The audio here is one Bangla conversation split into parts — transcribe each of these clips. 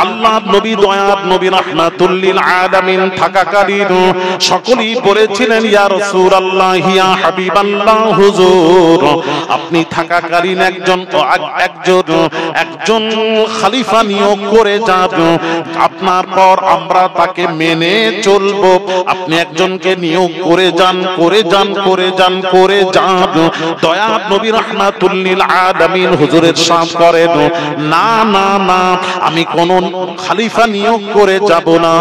আল্লাহ নবী দয়ার নবী রাহমাতুল লিল আলামিন থাকাকালীন সকলেই বলেছিলেন ইয়া রাসূলুল্লাহ ইয়া হাবিবাল্লাহ হুজুর, আপনি থাকাকালীন একজন খলিফা নিয়োগ করে যান, আপনার পর আমরা তাকে মেনে চলব। আপনি একজনকে নিয়োগ করে যান। দয়ার নবী রাহমাতুল লিল আলামিন হুজুরের সাথ করেন, না না না, আমি কোন খলিফা নিয়োগ করে যাব না।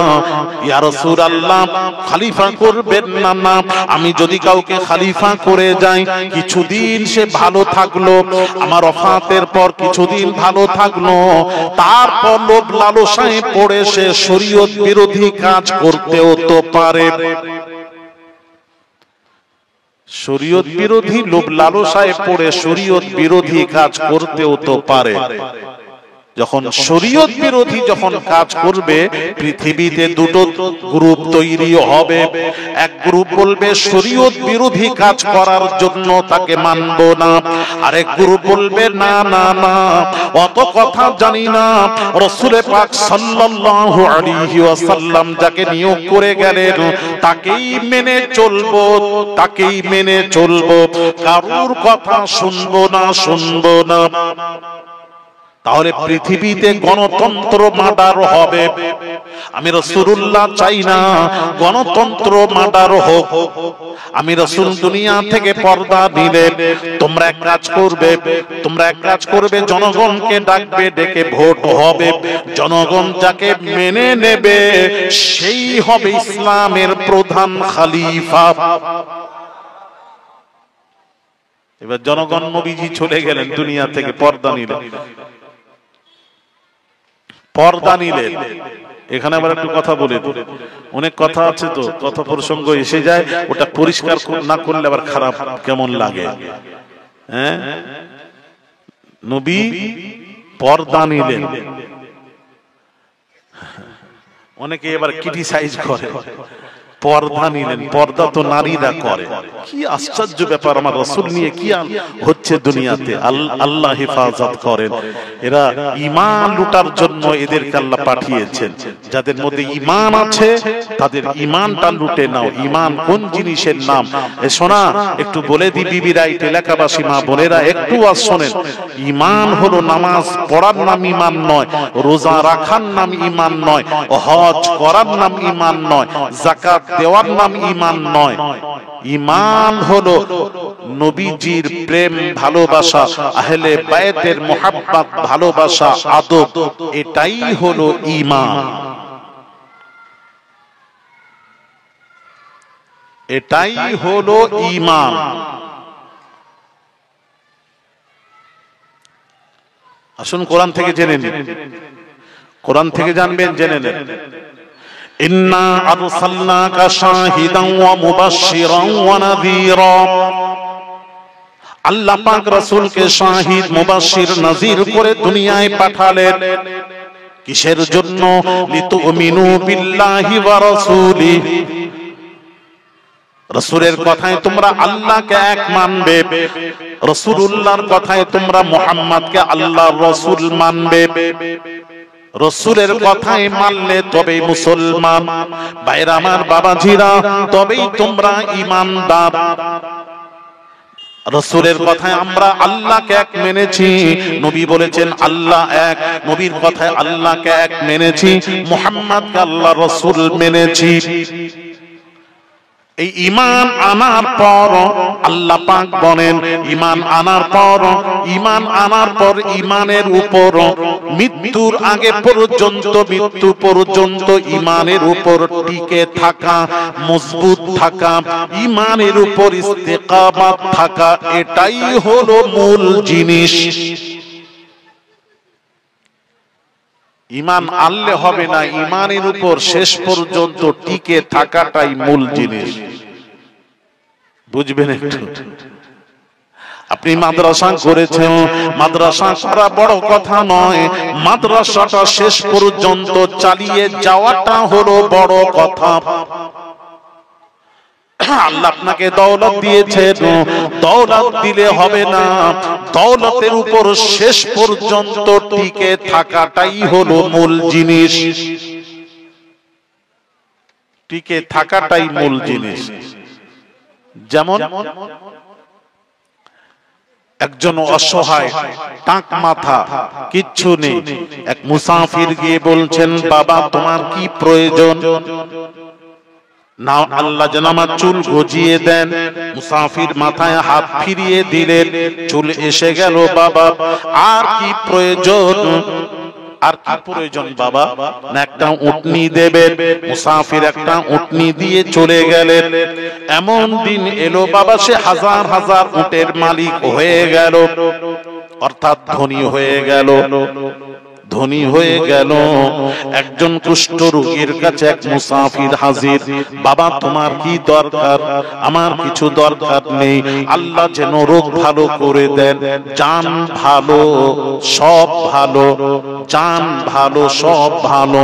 ইয়া রাসূলুল্লাহ, খলিফা করবেন না? না, আমি যদি কাউকে খলিফা করে যাই, কিছুদিন সে ভালো থাকলো, আমার ওফাতের পর কিছুদিন ভালো থাকলো, তারপর লোভ লালসায় পড়ে সে শরীয়ত বিরোধী কাজ করতেও তো পারে। শরীয়ত বিরোধী লোভ লালসায় পড়ে শরীয়ত বিরোধী কাজ করতেও তো পারে। যখন শরীয়ত বিরোধী যখন কাজ করবে, পৃথিবীতে দুটো গ্রুপ তৈরি হবে। এক গ্রুপ বলবে শরীয়ত বিরোধী কাজ করার জন্য তাকে মানব না, আরেক গ্রুপ বলবে না না না, অত কথা জানি না, রাসূল পাক সাল্লাল্লাহু আলাইহি ওয়াসাল্লাম যাকে নিয়োগ করে গেলেন তাকেই মেনে চলবো, কারোর কথা শুনবো না। তাহলে পৃথিবীতে গণতন্ত্র মার্ডার হবে। আমি রাসূলুল্লাহ চাই না গণতন্ত্র মার্ডার হোক। আমি রাসূল দুনিয়া থেকে পর্দা দিলে তোমরা এক কাজ করবে, জনগণকে ডাকবে, ডেকে ভোট হবে, জনগণ যাকে মেনে নেবে সেই হবে ইসলামের প্রধান খলিফা। এবার জনগণ নবীজি চলে গেলেন দুনিয়া থেকে, পর্দা নিলেন। এখানে আবার একটু কথা বলে, অনেক কথা আছে তো, কথা প্রসঙ্গ এসে যায়, ওটা পরিষ্কার না করলে আবার খারাপ কেমন লাগে। হ্যাঁ, নবী পর্দা নিলেন, অনেকে এবার ক্রিটিসাইজ করে, পর্দা নিলেন। পর্দা তো নারীরা করে। কি আশ্চর্য ব্যাপার, আমার রাসূল নিয়ে কি হচ্ছে দুনিয়াতে। আল্লাহ হেফাজত করেন। এরা ঈমান লুটার জন্য এদেরকে আল্লাহ পাঠিয়েছেন। যাদের মধ্যে ঈমান আছে তাদের ঈমানটা লুটে নাও। ঈমান কোন জিনিসের নাম? শোনা, একটু বলে দি বিবিরা, এলাকাবাসী মা বোনেরা, একটু আজ শোনেন। ঈমান হলো নামাজ পড়ার নাম ঈমান নয়, রোজা রাখার নাম ঈমান নয়, হজ করার নাম ঈমান নয়, যাকাত দেওয়ার নাম ঈমান নয়। ঈমান হলো নবীজির প্রেম, ভালোবাসা, আহলে বায়তের মুহাব্বত, ভালোবাসা, আদব, এটাই হলো ঈমান। এটাই হলো ঈমান। আসুন কোরআন থেকে জেনে নিন, কোরআন থেকে জানবেন, জেনে নেন। ইন্না আরসালনাকা শাহিদান ওয়া মুবাশশিরান ওয়া নাযীরা। আল্লাহ পাক রাসূলকে শাহিদ, মুবাশশির, নাযীর করে দুনিয়ায় পাঠালেন। কিসের জন্য? লিতুমিনু বিল্লাহি ওয়া রাসূলিহি। রাসূলের কথায় তোমরা আল্লাহকে এক মানবে, রাসূলুল্লাহর কথায় তোমরা মুহাম্মদকে আল্লাহর রাসূল মানবে। রাসূলের কথাই মানলে তবেই মুসলমান। ভাইরা আমার, বাবাজিরা, তবেই তোমরা ঈমানদার। রাসূলের কথায় আমরা আল্লাহকে এক মেনেছি। নবী বলেছেন আল্লাহ এক, নবীর কথায় আল্লাহকে এক মেনেছি, মুহাম্মদকে আল্লাহর রাসূল মেনেছি। এই ঈমান আনার পর আল্লাহ পাক বলেন, ঈমান আনার পর ঈমানের উপর মৃত্যুর আগে পর্যন্ত, মৃত্যু পর্যন্ত ঈমানের উপর টিকে থাকা, মজবুত থাকা, ঈমানের উপর ইস্তেকামাত থাকা, এটাই হলো মূল জিনিস। ঈমান আনলে হবে না, ঈমানের উপর শেষ পর্যন্ত টিকে থাকাটাই মূল জিনিস। বুঝবেন একটু। আপনি মাদ্রাসা করেছেন, মাদ্রাসা করা বড় কথা নয়, মাদ্রাসাটা শেষ পর্যন্ত চালিয়ে যাওয়াটা হলো বড় কথা। আল্লাহ আপনাকে দৌলত দিয়েছেন, দৌলত দিলে হবে না, দৌলতের উপর শেষ পর্যন্ত টিকে থাকাটাই হলো মূল জিনিস, টিকে থাকাটাই মূল জিনিস। যেমন একজন অসহায় টাক মাথা, কিচ্ছু নেই, এক মুসাফির গিয়ে বলছেন, বাবা তোমার কি প্রয়োজন? না আল্লাহ যেন আমার চুল গজিয়ে দেন। মুসাফির মাথায় হাত ফিরিয়ে দিলেন, চুল এসে গেল। বাবা আর কি প্রয়োজন? আর কি প্রয়োজন বাবা? না একটা উটনি দেবেন। মুসাফির একটা উটনি দিয়ে চলে গেলেন। এমন দিন এলো বাবা, সে হাজার হাজার উটের মালিক হয়ে গেল, অর্থাৎ ধনী হয়ে গেল, ধনী হয়ে গেল। একজন কুষ্ঠ রোগীর কাছে এক মুসাফির হাজির, বাবা তোমার কি দরকার? আমার কিছু দরকার নেই, আল্লাহ যেন রোগ ভালো করে দেন, জান ভালো সব ভালো, জান ভালো সব ভালো,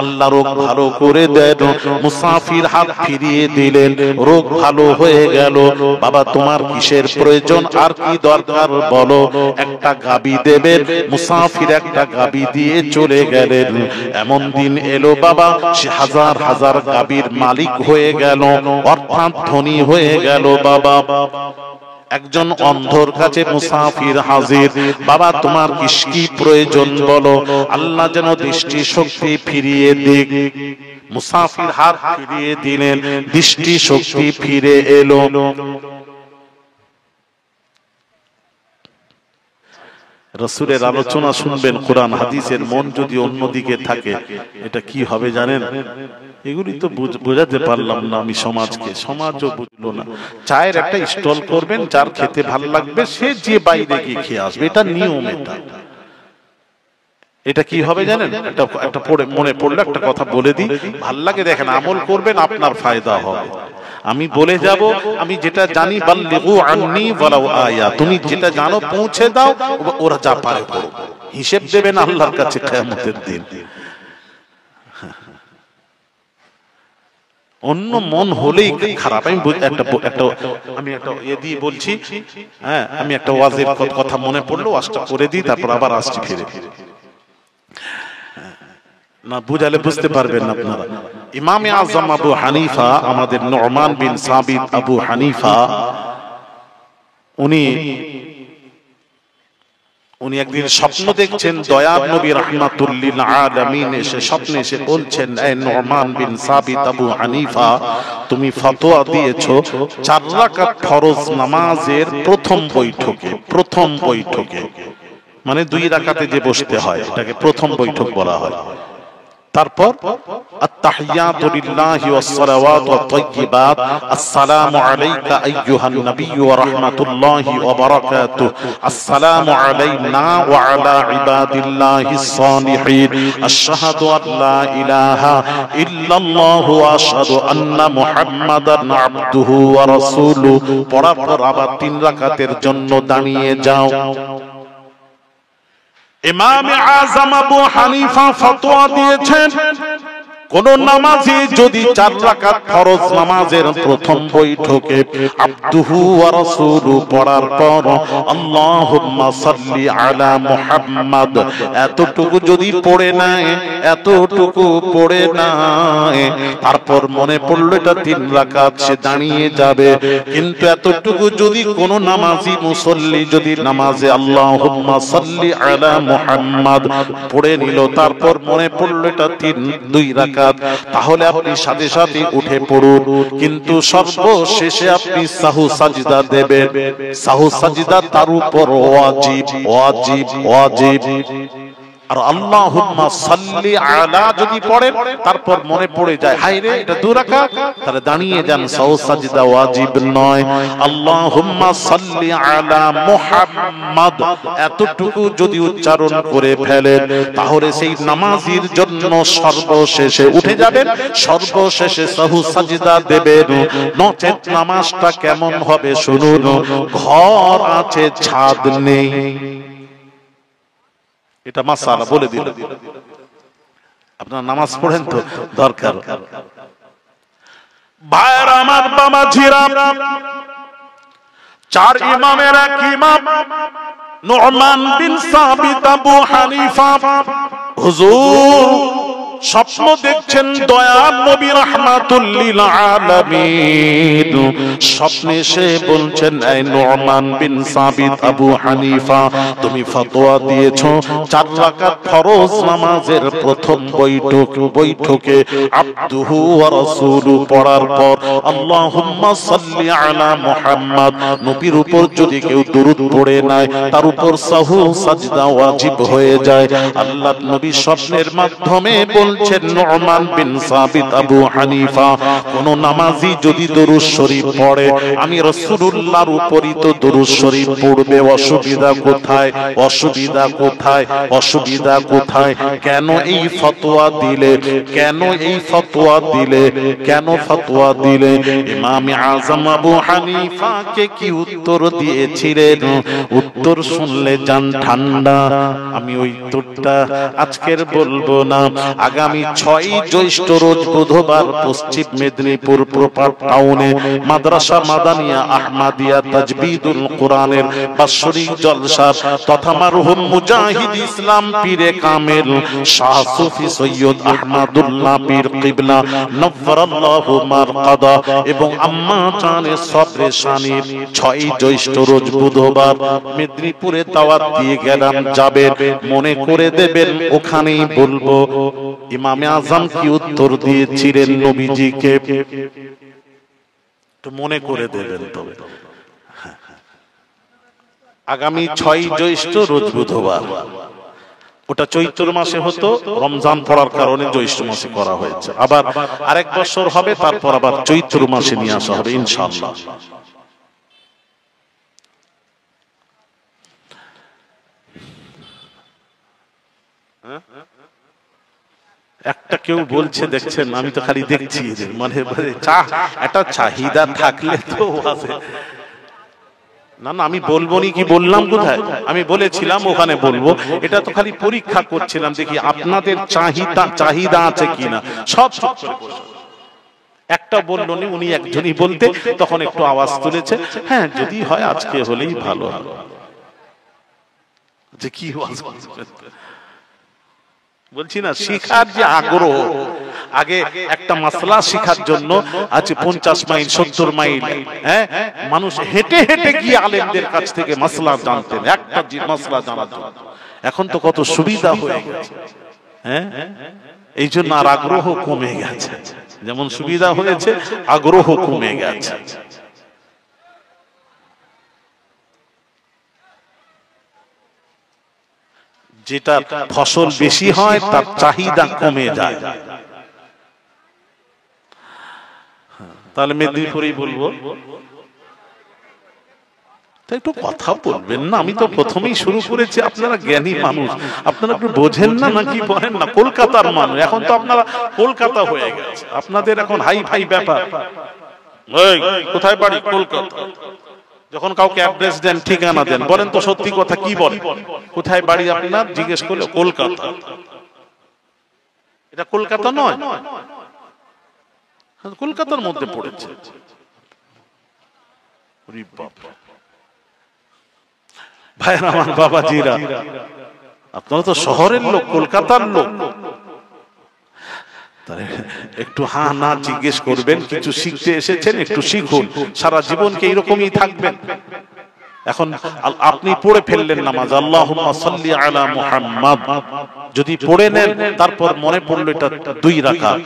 আল্লাহ রোগ ভালো করে দেন। মুসাফির হাত ফিরিয়ে দিলেন, রোগ ভালো হয়ে গেল। বাবা তোমার কিসের প্রয়োজন, আর কি দরকার বলো? একটা গাবি দেবেন। মুসাফির একটা গাবি দিয়ে চলে গেলেন। এমন দিন এলো বাবা, সে হাজার হাজার গাবির মালিক হয়ে গেল, অর্থাৎ ধনী হয়ে গেল। বাবা একজন অন্ধর কাছে মুসাফির হাজির, বাবা তোমার কি প্রয়োজন বলো, আল্লাহ যেন দৃষ্টি শক্তি ফিরিয়ে দিক। মুসাফির হাত ফিরিয়ে দিলেন, দৃষ্টি শক্তি ফিরে এলো। রাসূলের আলোচনা শুনবেন, কোরআন হাদিসের মন যদি অন্যদিকে থাকে, এটা কি হবে জানেন? এগুলি তো বোঝাতে পারলাম না আমি সমাজকে, সমাজও বুঝলো না। চায়ের একটা স্টল করবেন, যার খেতে ভালো লাগবে সে যে বাইরে গিয়ে খেয়ে আসবে, এটা নিয়ম। এটা কি হবে জানেন? একটা পড়ে মনে পড়লো, একটা কথা বলে দিই, ভাল লাগে দেখেন, আমল করবেন আপনার ফায়দা হবে। আমি বলে যাব, আমি যেটা জানি, বাল্লিগু আন্নি ওয়ালাউ আয়া, তুমি যেটা জানো পৌঁছে দাও, ওরা যা পারে করো, হিসেব দেবেন আল্লাহর কাছে কিয়ামতের দিন। অন্য মন হলেই খারাপ। আমি একটা দিয়ে বলছি, হ্যাঁ, আমি একটা ওয়াজের কথা মনে পড়লো, ওয়াজটা করে দিই, তারপর আবার আসছি ফিরে। না বুঝালে বুঝতে পারবেন না আপনারা। ইমামে আযম আবু হানিফা, আমাদের নু'মান বিন সাবিত আবু হানিফা, উনি একদিন স্বপ্ন দেখছেন, দয়ার নবী রাহমাতুল লিল আলামিন এসে স্বপ্নে এসে বলছেন, এই নু'মান বিন সাবিত আবু হানিফা, তুমি ফতোয়া দিয়েছো 4 রাকাত ফরজ নামাজের প্রথম বৈঠকে, মানে 2 রাকাতে যে বসতে হয় এটাকে প্রথম বৈঠক বলা হয়। তারপর আত-তাহিয়াতু লিল্লাহি ওয়াস সালাওয়াতু ওয়াত তাইয়্যিবাত, আসসালামু আলাইকা আইয়ুহান নাবিয়্যু ওয়া রাহমাতুল্লাহি ওয়া বারাকাতুহু, আসসালামু আলাইনা ওয়া আলা ইবাদিল্লাহিস সালিহিন, আশহাদু আন লা ইলাহা ইল্লাল্লাহু ওয়া আশহাদু আন্না মুহাম্মাদান আবদুহু ওয়া রাসূলুহু। পড়ার পর আবার 3 রাকাতের জন্য দাঁড়িয়ে যাও। ইমামে আযম আবু হানিফা ফতোয়া দিয়েছেন, কোন নামাজি যদি 4 রাকাত ফরজ নামাজের প্রথম বৈঠকে আবদুহু ওয়া রাসূলুহু পড়ার পর আল্লাহুম্মা সাল্লি আলা মুহাম্মাদ এতটুকু যদি পড়ে নেয়, তারপর মনে পড়লো এটা 3 রাকাত, সে দাঁড়িয়ে যাবে। কিন্তু এতটুকু যদি কোন নামাজি মুসল্লি যদি নামাজে আল্লাহুম্মা সাল্লি আলা মুহাম্মাদ পড়ে নিল, তারপর মনে পড়লো এটা 2 রাকাত, তাহলে আপনি সাথে সাথে উঠে পড়ুন। কিন্তু সর্বশেষে আপনি সাহু সাজদা দেবেন। সাহু সাজদা তার উপর ওয়াজিব। আর আল্লাহুম্মা সাল্লি আলা যদি পড়েন, তারপর মনে পড়ে যায় হায় রে এটা 2 রাকাত, তাহলে দাঁড়িয়ে যান, সাহু সাজদা ওয়াজিব নয়। আল্লাহুম্মা সাল্লি আলা মুহাম্মাদ এতটুকু যদি উচ্চারণ করে ফেলেন, তাহলে সেই নামাজির জন্য সর্বশেষে উঠে যাবেন, সর্বশেষে সাহু সাজদা দেবেন। নচেত নামাজটা কেমন হবে শুনুন, ঘর আছে ছাদ নেই। এটা মাসালা বলে দিল, আপনারা নামাজ পড়েন তো দরকার। ভাইরা আমার, বাবাজিরা, চার ইমামের এক ইমাম নু'মান বিন সাবিত আবু হানিফা হুজুর স্বপ্ন দেখছেন দয়ার নবী রাহমাতুল লিল আলামিন। স্বপ্নে সে বলছেন, এই নু'মান বিন সাবিত আবু হানিফা, তুমি ফতোয়া দিয়েছো 4 রাকাত ফরজ নামাজের প্রথম বৈঠকে আবদুহু ওয়া রাসূলু পড়ার পর আল্লাহুম্মা সাল্লি আলা মুহাম্মদ, নবীর উপর যদি কেউ দুরূদ পড়ে নাই তার উপর সাহু সাজদা ওয়াজিব হয়ে যায়। আল্লাহর নবী স্বপ্নের মাধ্যমে বলছেন, নু'মান বিন সাবিত আবু হানিফা, কোন নামাজি যদি দরুদ শরীফ পড়ে, আমি রাসূলুল্লাহর উপরই তো দরুদ শরীফ পড়বে, অসুবিধা কোথায়? অসুবিধা কোথায়? অসুবিধা কোথায়? কেন এই ফতোয়া দিলে? কেন এই ফতোয়া দিলে? কেন ফতোয়া দিলে? ইমাম আযম আবু হানিফাকে কি উত্তর দিয়েছিলেন? উত্তর শুনলে জান ঠান্ডা। আমি ওই উত্তরটা আজকের বলবো না। আগামী 6 জ্যৈষ্ঠ রোজ বুধবার পশ্চিম মেদিনীপুর প্রপার টাউনে মাদ্রাসা মাদানিয়া আহমদিয়া তাজবিদুল কোরআনের বাৎসরিক জলসা তথা মারহুম মুজাহিদ ইসলাম পীরে কামেল শাহ সুফি সৈয়দ আহমদুল্লাহ পীর কিবলা নওয়ারাল্লাহু মারকাদা এবং আম্মা জানে সবরে শানির 6 জ্যৈষ্ঠ রোজ বুধবার মেদিনীপুরে দাওয়াত দিয়ে গেলাম, যাবেন, মনে করে দেবেন। ওখানেই বলবো ইমামে আযম কি উত্তর দিয়েছিলেন নবীজিকে, একটু মনে করে দেবেন। তবে আগামী 6 জ্যৈষ্ঠ রোজ বুধবার, ওটা চৈত্র মাসে হতো, রমজান পড়ার কারণে জ্যৈষ্ঠ মাসে করা হয়েছে। আবার আরেক বছর হবে, তারপর আবার চৈত্র মাসে নিয়ে আসা হবে ইনশাআল্লাহ। একটা কেউ বলছে, দেখছেন, আমি তো খালি দেখছি, মানে একটা চাহিদা থাকলে তো না না, আমি বলবো নি, কি বললাম কোথায়? আমি বলেছিলাম ওখানে বলবো। এটা তো খালি পরীক্ষা করছিলাম, দেখি আপনাদের চাহিদা আছে কিনা। সব একটা বললো নি, উনি একজনই বলতে, তখন একটু আওয়াজ তুলেছে, হ্যাঁ যদি হয় আজকে হলেই ভালো। যে কি বলছি না, শিখার যে আগ্রহ, আগে একটা মাসলা শিখার জন্য আছে 50 মাইল 70 মাইল, হ্যাঁ, মানুষ হেঁটে হেঁটে গিয়ে আলেমদের কাছ থেকে মাসলা জানতেন, একটা মাসলা জানার জন্য। এখন তো কত সুবিধা হয়ে গেছে, হ্যাঁ, এই জন্য আর আগ্রহ কমে গেছে। যেমন সুবিধা হয়েছে, আগ্রহ কমে গেছে। যেটা ফসল বেশি হয় তার চাহিদা কমে যায়। তাহলে মেদিনীপুরেই বলবো, তাই একটু কথা বলবেন না। আমি তো প্রথমেই শুরু করেছি, আপনারা জ্ঞানী মানুষ, আপনারা একটু বোঝেন না নাকি বলেন না? কলকাতার মানুষ, এখন তো আপনারা কলকাতা হয়ে গেছে, আপনাদের এখন হাই ফাই ব্যাপার। কোথায় বাড়ি? কলকাতা। যখন কাউকে অ্যাড্রেস দেন, ঠিকানা দেন, বলেন তো সত্যি কথা, কি বলেন? কোথায় বাড়ি আপনার জিজ্ঞেস করলে কলকাতা। এটা কলকাতা নয়, কলকাতার মধ্যে পড়েছে। ভাইরা আমার, বাবাজিরা, আপনারা তো শহরের লোক, কলকাতার লোক, একটু হ্যাঁ না জিজ্ঞেস করবেন। কিছু শিখতে এসেছেন, একটু শিখুন। সারা জীবনকে এইরকমই থাকবেন? এখন আপনি পড়ে ফেললেন নামাজ, আল্লাহুম্মা সাল্লি আলা মুহাম্মাদ, যদি পড়ে নেন, তারপর মনে পড়লো এটা 2 রাকাত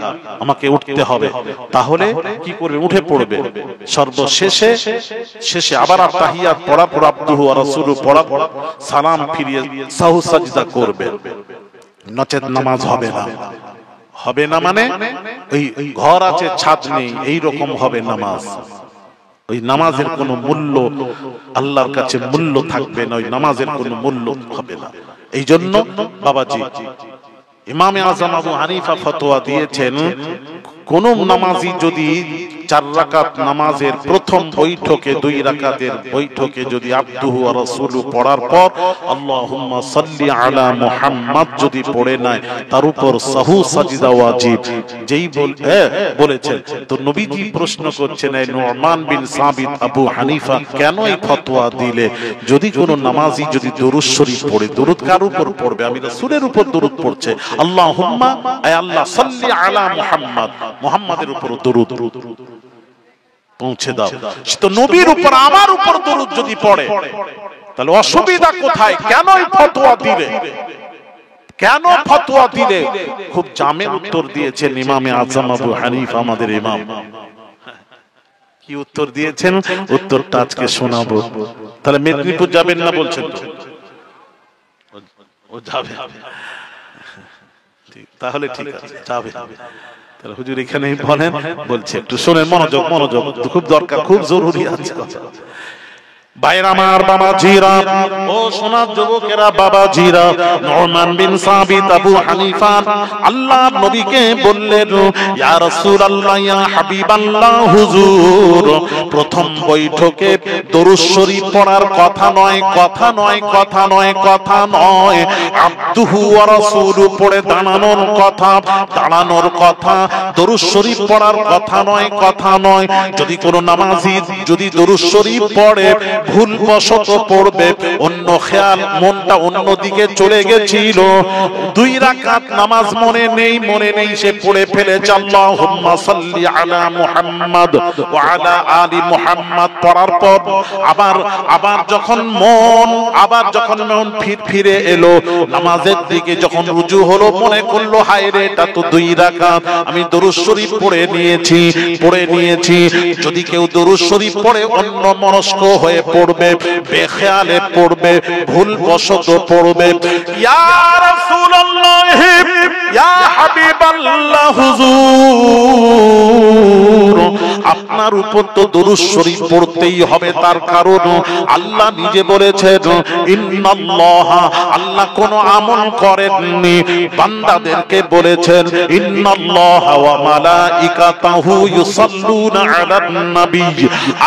আমাকে উঠতে হবে, তাহলে কি করবে? উঠে পড়বে। শেষে আবার তাহিয়াত পড়া, আব্দুহু ওয়া রাসূলু পড়া, সালাম ফিরিয়ে সাহু সাজদা করবে, নচেত নামাজ হবে না। হবে না মানে ওই ঘর আছে ছাদ নেই, এই রকম হবে নামাজ। ওই নামাজের কোনো মূল্য আল্লাহর কাছে মূল্য থাকবে না, ওই নামাজের কোনো মূল্য হবে না। এই জন্য বাবাজি ইমামে আযম আবু হানিফা ফতোয়া দিয়েছেন, কোন নামাজি যদি 4 রাকাত নামাজের প্রথম বৈঠকে 2 রাকাতের বৈঠকে যদি আব্দুহু ওয়া রাসূলু পড়ার পর আল্লাহুম্মা সাল্লি আলা মুহাম্মাদ যদি পড়ে নাই তার উপর সাহু সাজদা ওয়াজিব। যেই বলেছেন তো নবীজি প্রশ্ন করছেন এই নুমান বিন সাবিত আবু হানিফা কেন এই ফতোয়া দিলে যদি কোন নামাজি যদি দরুদ শরীফ পড়ে, দরুদ কার উপর পড়বে? আমি রাসূলের উপর দরুদ পড়ছে, আল্লাহুম্মা আয় আল্লাহ সাল্লি আলা মুহাম্মাদ, মুহাম্মাদের উপর দরুদ পৌঁছে দাও। তো নবীর উপর আমার উপর দরুদ যদি পড়ে তাহলে অসুবিধা কোথায়? কেন এই ফতোয়া দিলে? কেন ফতোয়া দিলে? খুব জামের উত্তর দিয়েছেন ইমামে আযম আবু হানিফা, আমাদের ইমাম। কি উত্তর দিয়েছেন? উত্তরটা আজকে শোনাবো। তাহলে মেদিনীপুর যাবেন না বলছেন তো? ও যাবে, তাহলে ঠিক আছে, যাবে। তাহলে হুজুর এখানেই বলেন, বলছে একটু শুনেন, মনোযোগ মনোযোগ, খুব দরকার, খুব জরুরি আছে কথা। ভাইরা আমার, বাবাজিরা, ও সোনার যুবকেরা, বাবাজিরা, নুমান বিন সাবিত আবু হানিফা আল্লাহর নবীকে বললেন, ইয়া রাসূলুল্লাহ, ইয়া হাবিবাল্লাহ, হুজুর প্রথম বৈঠকে দরুদ শরীফ পড়ার কথা নয়, কথা নয়, কথা নয়, কথা নয়, আব্দুহু ওয়া রাসূলু পড়ে দাঁড়ানোর কথা, দাঁড়ানোর কথা, দরুদ শরীফ পড়ার কথা নয়, কথা নয়। যদি কোনো নামাজি যদি দরুদ শরীফ পড়ে ভুলবশত পড়বে, অন্য খেয়াল, মনটা অন্যদিকে চলে গেছিল, 2 রাকাত নামাজ মনে নেই, সে পড়ে ফেলেছে আল্লাহুম্মা সাল্লি আলা মুহাম্মাদ ওয়া আলা আলি মুহাম্মাদ পড়ার পর আবার যখন মন ফিরে এলো নামাজের দিকে, যখন রুজু হলো, মনে করলো হায় রে, এটা তো 2 রাকাত, আমি দরুদ শরীফ পড়ে নিয়েছি। যদি কেউ দরুদ শরীফ পড়ে অন্য মনস্ক হয়ে পড়বে, বেখেয়ালে পড়বে, ভুলবশত পড়বে, ইয়া রাসূলুল্লাহ, ইয়া হাবিবাল্লাহ, হুজুর আপনার উপর তো দরুদ শরীফ পড়তেই হবে। তার কারণ আল্লাহ নিজে বলেছেন, ইন্নাল্লাহ, আল্লাহ কোন আমল করেননি, বান্দাদেরকে বলেছেন, ইন্নাল্লাহা ওয়া মালাইকাতাহু ইউসাল্লুনা আলান নবী,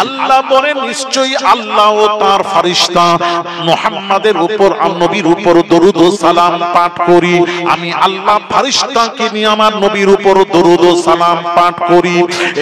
আল্লাহ বলেন নিশ্চয়ই আল্লাহ ও তার ফেরেশতা মুহাম্মাদের উপর, নবীর উপর দরুদ ও সালাম পাঠ করি। আমি আল্লাহ ফেরেশতাকে নিয়ে আমার নবীর উপর দরুদ ও সালাম পাঠ করি।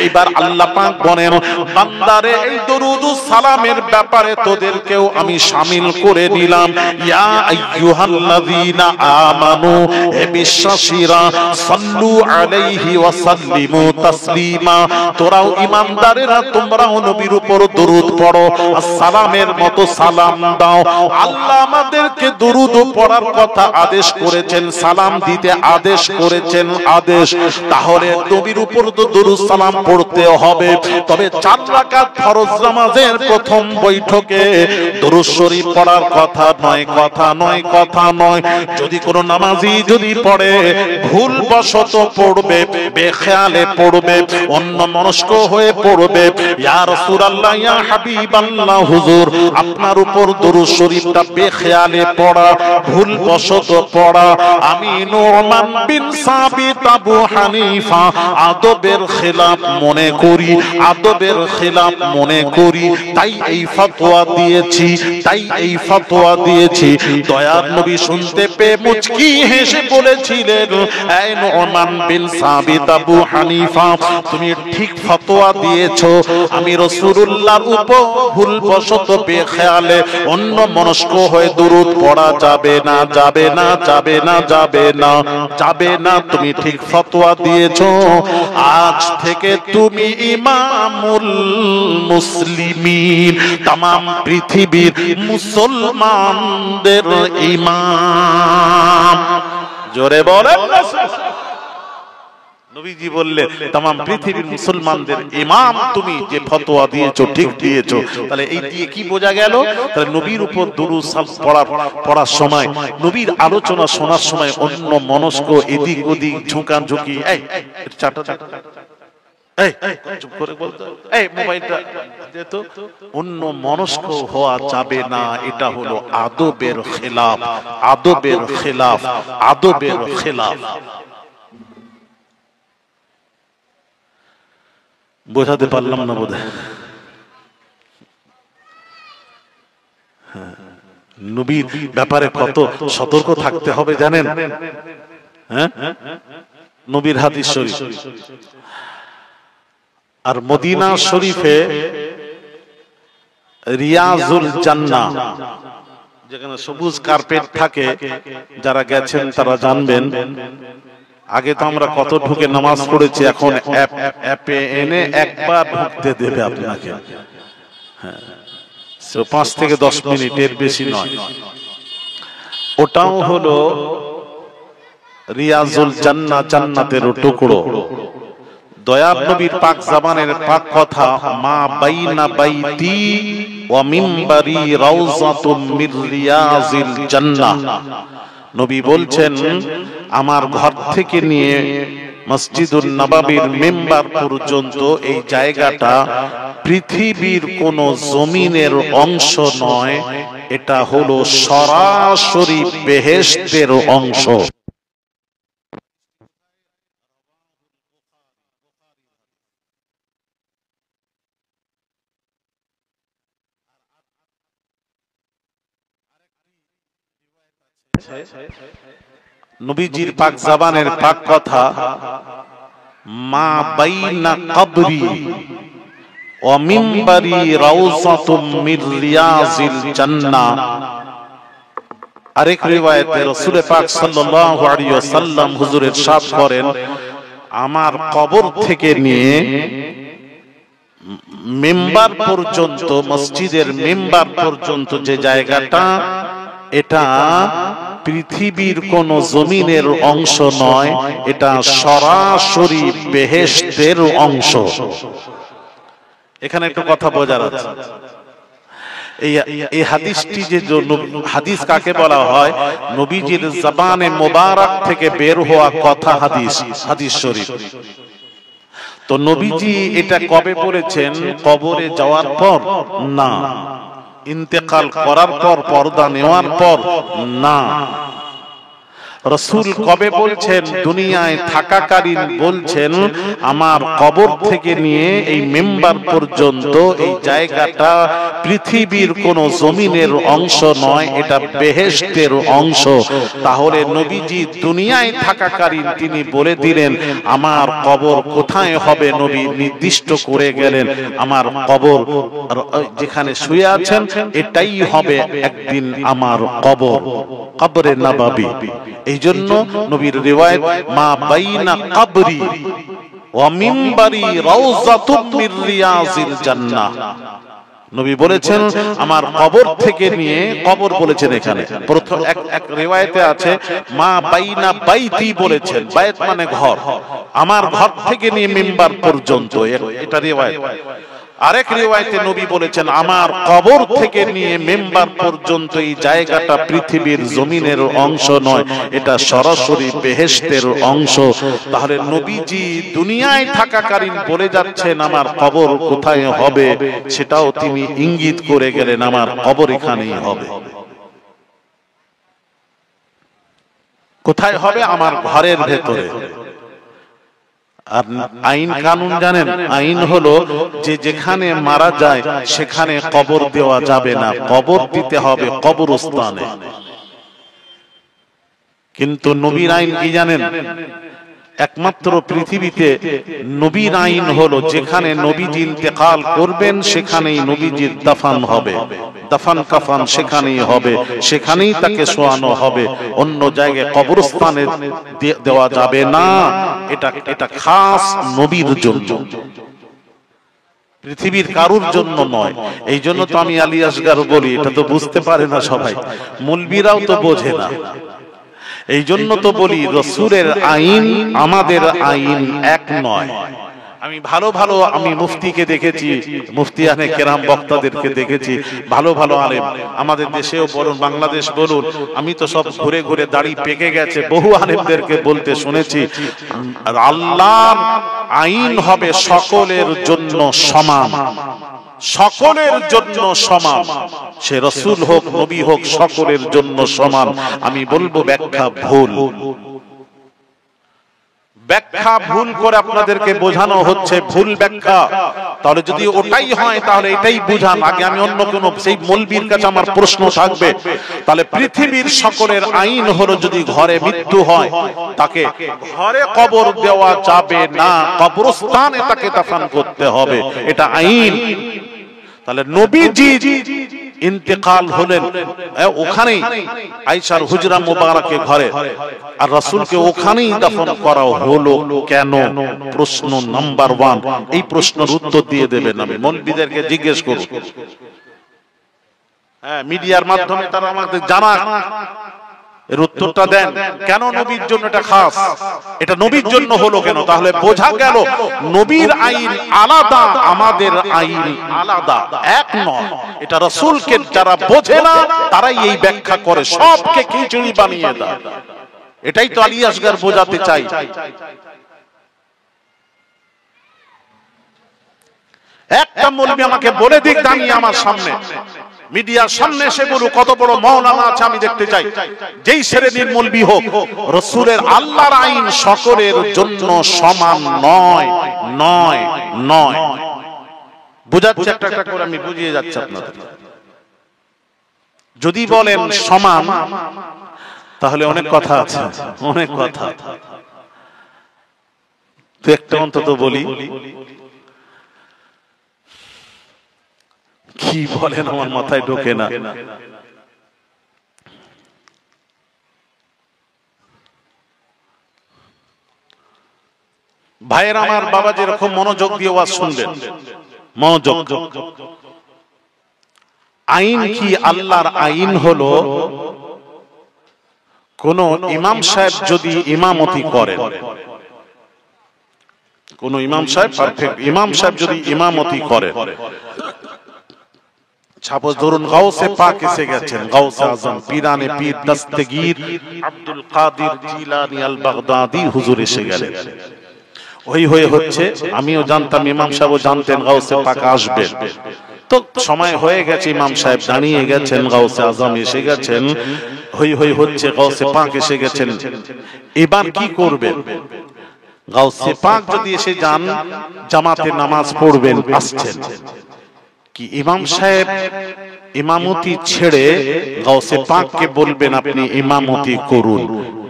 এইবার আল্লাহ পাক বলেন, বান্দারে এই দরুদ ও সালামের ব্যাপারে তোদেরকেও আমি শামিল করে নিলাম। ইয়া আইয়ুহাল্লাযীনা আমানু, হে বিশ্বাসীরা, সাল্লু আলাইহি ওয়া সাল্লিমু তাসলিমা, তোরাও ঈমানদারেরা তোমরাও নবীর উপর দরুদ পড়ো, সালামের মতো সালাম দাও। আল্লাহ আমাদেরকে দরুদ পড়ার কথা আদেশ করেছেন, সালাম দিতে আদেশ করেছেন, আদেশ। তাহলে নবীর উপর তো দরুদ সালাম পড়তে হবে। তবে 4 রাকাত ফরজ নামাজের প্রথম বৈঠকে দরুদ শরীফ পড়ার কথা নয়, কথা নয়, কথা নয়। যদি কোনো নামাজি যদি পড়ে ভুলবশত পড়বে, বেখেয়ালে পড়বে, অন্য মনস্ক হয়ে পড়বে, ইয়া রাসূলুল্লাহ, ইয়া হাবিবাল্লাহ, হুজুর আপনার উপর দরুদ শরীফটা বেখেয়ালে পড়া, ভুলবশত পড়া, আমি নুমান বিন সাবিত আবু হানিফা আদবের খেলাফ মনে করি, আদবের খেলাফ মনে করি, তাই এই ফতোয়া দিয়েছি। দয়ার নবী শুনতে পেয়ে মুচকি হেসে বলেছিলেন, এই নুমান বিন সাবিত আবু হানিফা, তুমি ঠিক ফতোয়া দিয়েছো। আমি রাসূলুল্লাহর উপর ভুলবশত বেখেয়ালে অন্য মনস্ক হয়ে দরুদ পড়া যাবে না, যাবে না, যাবে না, যাবে না, যাবে না। তুমি ঠিক ফতোয়া দিয়েছো। আজ থেকে তুমি ইমামুল মুসলিমিন, तमाम পৃথিবীর মুসলমানদের ইমাম। জোরে বলেন না। নবীজি বললেন तमाम পৃথিবীর মুসলমানদের ইমাম, তুমি যে ফতোয়া দিয়েছো ঠিক দিয়েছো। তাহলে এই দিয়ে কি বোঝা গেল? তাহলে নবীর উপর দরুদ পড়ার সময়, নবীর আলোচনা শোনার সময় অন্য মনস্ক এদিক ওদিক ঝুঁকাঝুঁকি, এই চাটা চুপ করে বলতে, এই মোবাইলটা যেহেতু অন্য মনস্ক হওয়া যাবে না। এটা হলো আদবের খেলাফ, আদবের খেলাফ, আদবের খেলাফ। বোঝাতে পারলাম না বোধহয়। নবীর ব্যাপারে কত সতর্ক থাকতে হবে জানেন? হ্যাঁ, নবীর হাদিস শরীফ আর মদিনা শরীফে রিয়াজুল জান্নাহ, যেখানে সবুজ কার্পেট থাকে, যারা গেছেন তারা জানবেন। আগে তো আমরা কত ঢুকে নামাজ পড়েছি, এখন অ্যাপে এনে একবার ঢুকতে দেবে আপনাকে। হ্যাঁ, 5 থেকে 10 মিনিটের বেশি নয়। ওটাও হলো রিয়াজুল জান্নাহ, জান্নাতের টুকরো। দয়ার নবীর পাক জবানের পাক কথা, মা বাইনা বাইতি ওয়া মিম্বারি রাউযাতুম মির রিয়াজিল জান্নাহ। নবী বলছেন, আমার ঘর থেকে নিয়ে মসজিদুন নববীর মিম্বার পর্যন্ত এই জায়গাটা পৃথিবীর কোন জমিনের অংশ নয়, এটা হলো সরাসরি বেহেশতের অংশ। নবীজির পাক জবানের পাক কথা, মা বাইনা কবরি ওয়া মিম্বারি রাউযাতুম মির রিয়াজিল জান্নাহ। আরেক রিওয়ায়াতে রাসূল পাক সাল্লাল্লাহু আলাইহি ওয়াসাল্লাম হুজুর ইরশাদ করেন, আমার কবর থেকে নিয়ে মিম্বার পর্যন্ত, মসজিদের মিম্বার পর্যন্ত যে জায়গাটা, এটা পৃথিবীর কোন জমিনের অংশ নয়, এটা সরাসরি বেহেশতের অংশ। এখানে একটু কথা বোঝার আছে। এই হাদিসটি, যে হাদিস কাকে বলা হয়, নবীজির জবানে মোবারক থেকে বের হওয়া কথা, হাদিস, হাদিস শরীফ। তো নবীজি এটা কবে বলেছেন? কবরে যাওয়ার পর না, ইন্তেকাল করার পর, পর্দা নেওয়ার পর না। রাসূল কবে বলছেন? দুনিয়ায় থাকাকালীন বলছেন, আমার কবর থেকে নিয়ে এই মিম্বার পর্যন্ত এই জায়গাটা পৃথিবীর কোন জমিনের অংশ নয়, এটা বেহেশতের অংশ। তাহলে নবীজি দুনিয়ায় থাকাকালীন তিনি বলে দিলেন, আমার কবর কোথায় হবে, নবী নির্দিষ্ট করে গেলেন, আমার কবর যেখানে শুয়ে আছেন এটাই হবে একদিন আমার কবর, কবরে নববী। এই জন্য নবীর রিওয়ায়াত, মা বাইনা কবরি ওয়া মিম্বারি রাউযাতুম মির রিয়াজিল জান্নাহ। নবী বলেছেন, আমার কবর থেকে নিয়ে, কবর বলেছেন এখানে, প্রথম এক রিওয়ায়াতে আছে মা বাইনা বাইতি বলেছেন, বাইত মানে ঘর, আমার ঘর থেকে নিয়ে মিম্বার পর্যন্ত, এটা রিওয়ায়াত। আরেক রিওয়ায়াতে নবী বলেছেন, আমার কবর থেকে নিয়ে মিম্বার পর্যন্ত এই জায়গাটা পৃথিবীর জমিনের অংশ নয়, এটা সরাসরি বেহেশতের অংশ। তাহলে নবীজি দুনিয়ায় থাকাকালীন বলে যাচ্ছেন আমার কবর কোথায় হবে, সেটাও তিনি ইঙ্গিত করে গেলেন, আমার কবর এখানেই হবে। কোথায় হবে? আমার ঘরের ভেতরে। আর আইন কানুন জানেন? আইন হলো যে যেখানে মারা যায় সেখানে কবর দেওয়া যাবে না, কবর দিতে হবে কবরস্থানে। কিন্তু নবীর আইন কি জানেন? একমাত্র পৃথিবীতে নবীর আইন হলো, যেখানে নবীজি ইন্তেকাল করবেন সেখানেই নবীজির দাফন হবে, দাফন কাফন সেখানেই হবে, সেখানেই তাকে শোয়ানো হবে, অন্য জায়গায় কবরস্থানে দেওয়া যাবে না। এটা খাস নবীর জন্য, পৃথিবীর কারুর জন্য নয়। এই জন্য তো আমি আলী আসগার বলি, এটা তো বুঝতে পারে না সবাই, মুলবিরাও তো বোঝে না। এই জন্য তো বলি, রাসূলের আইন আমাদের আইন এক নয়। আমি ভালো ভালো, আমি মুফতিকে দেখেছি, মুফতিয়ানে কেরাম বক্তাদেরকে দেখেছি, ভালো ভালো আলেম আমাদের দেশেও বলুন, বাংলাদেশ বলুন, আমি তো সব ঘুরে ঘুরে দাড়ি পেকে গেছে, বহু আলেমদেরকে বলতে শুনেছি, আল্লাহর আইন হবে সকলের জন্য সমান, সকলের জন্য সমান, সে রাসূল হোক নবী হোক, সকলের জন্য সমান। আমি বলবো ব্যাখ্যা ভুল, ব্যাখ্যা ব্যাখ্যা ভুল করে আপনাদেরকে বোঝানো হচ্ছে, ভুল ব্যাখ্যা। তাহলে যদি ওটাই হয় তাহলে এটাই বুঝান। আগে আমি অন্য কোন সেই মৌলবীর কাছে আমার প্রশ্ন থাকবে, তাহলে পৃথিবীর সকলের আইন হলো যদি ঘরে মৃত্যু হয় তাকে ঘরে কবর দেওয়া যাবে না, কবরস্থানে তাকে দাফন করতে হবে, এটা আইন। তাহলে নবীজি ইন্তেকাল হলেন ওখানেই আয়েশার হুজরা মুবারাকে ঘরে, আর রাসূলকে ওখানেই দাফন করা হলো কেন? প্রশ্ন নাম্বার 1। এই প্রশ্নের উত্তর দিয়ে দেবেন। আমি মৌলবীদেরকে জিজ্ঞেস করব, হ্যাঁ, মিডিয়ার মাধ্যমে তারা আমাদের জানা, এর উত্তরটা দেন। কেন নবীর জন্য এটা খাস? এটা নবীর জন্য হলো কেন? তাহলে বোঝা গেল নবীর আইন আলাদা, আমাদের আইন আলাদা, এক নয়। এটা রাসূলকে যারা বোঝে না তারাই এই ব্যাখ্যা করে, সবকে খিচুড়ি বানিয়ে দেয়। এটাই তো আলী আসগর বোঝাতে চাই। একটা মৌলবী আমাকে বলে দিক দাঁড়িয়ে আমার সামনে, মিডিয়ার সামনে এসে বলুক কত বড় মাওলানা আছে, আমি দেখতে চাই। যেই শ্রেণীর মৌলবী হোক, রাসূলের আল্লাহর আইন সকলের জন্য সমান নয়, নয়, নয়। বুঝাচ্ছে একটা একটা করে, আমি বুঝিয়ে যাচ্ছি আপনাদের। যদি বলেন সমান তাহলে অনেক কথা আছে, অনেক কথা। তো একটা অন্তত বলি, কি বলেন আমার মাথায় ঢোকে না। ভাইয়ের আমার, বাবা যেরকম মনোযোগ দিয়ে ওয়াজ শুনবেন, মনোযোগ। আইন কি? আল্লাহর আইন হলো কোন ইমাম সাহেব যদি ইমামতি করেন, কোন ইমাম সাহেব, পারফেক্ট ইমাম সাহেব যদি ইমামতি করেন, সাপোজ ধরুন গাউসে পাক এসে গেছেন, গাউসে আজম পীরানে পীর দস্তগীর আব্দুল কাদের জিলানী আল বাগদাদি হুজুর এসে গেলেন, ওই হয়ে হচ্ছে। আমিও জানতাম, ইমাম সাহেবও জানতেন গাউসে পাক আসবেন। তো সময় হয়ে গেছে, ইমাম সাহেব দাঁড়িয়ে গেছেন, গাউসে আজম এসে গেছেন, হই হই হচ্ছে, গাউসে পাক এসে গেছেন। এবার কি করবেন? গাউসে পাক যদি এসে যান, জামাতে নামাজ পড়বেন, আসছেন, কি ইমাম সাহেব ইমামতি ছেড়ে গাউসে পাককে বলবেন আপনি ইমামতি করুন?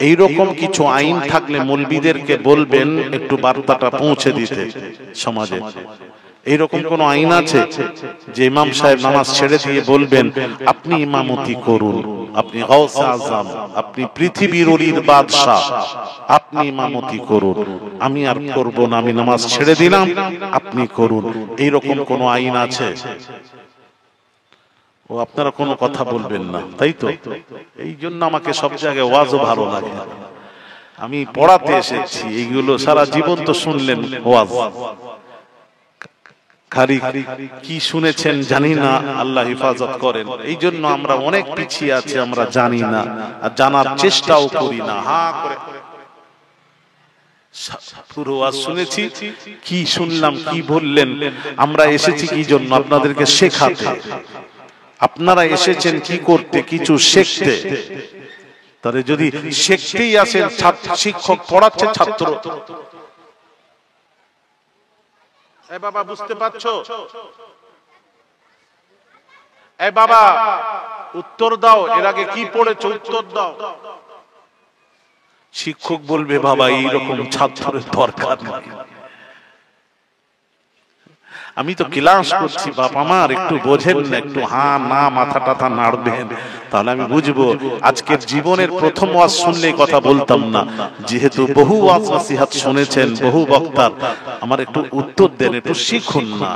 এইরকম কিছু আইন থাকলে মৌলবীদেরকে বলবেন একটু বার্তাটা পৌঁছে দিতে সমাজে। এইরকম কোন আইন আছে যে ইমাম সাহেব নামাজ ছেড়ে দিয়ে বলবেন আপনি ইমামতি করুন, আপনি গাউসে আজম, আপনি পৃথিবীর ওলির বাদশা, আপনি ইমামতি করুন, আমি আর করব না, আমি নামাজ ছেড়ে দিলাম, আপনি করুন? এইরকম কোন আইন আছে? ও আপনারা কোনো কথা বলবেন না, তাই তো? এই জন্য আমাকে সব জায়গায় ওয়াজও ভালো লাগে। আমি পড়াতে এসেছি, এইগুলো সারা জীবন তো শুনলেন ওয়াজ, খালি কি শুনেছেন জানি না, আল্লাহ হেফাজত করেন। এই জন্য আমরা অনেক পিছিয়ে আছি, আমরা জানি না আর জানার চেষ্টাও করি না। হ্যাঁ করে পুরো ওয়াজ শুনেছি, কি শুনলাম, কি বললেন। আমরা এসেছি কি জন্য? আপনাদেরকে শেখাতে। আপনারা এসেছেন কি করতে? কিছু শিখতে। তাহলে যদি শিখতেই আসেন, শিক্ষক পড়াচ্ছে, ছাত্র এ বাবা বুঝতে পারছো? এ বাবা উত্তর দাও, এর আগে কি পড়েছো উত্তর দাও। শিক্ষক বলবে বাবা এইরকম ছাত্রের দরকার নেই, আমি তো ক্লাস করছি, বাপ আমার একটু বোঝেন না, একটু হ্যাঁ না মাথা টাথা নাড়বেন, তাহলে আমি বুঝবো। আজকের জীবনের প্রথম ওয়াজ শুনলে কথা বলতাম না, যেহেতু বহু ওয়াজ নসিহত শুনেছেন বহু বক্তার, আমার একটু উত্তর দেন, একটু শিখুন না।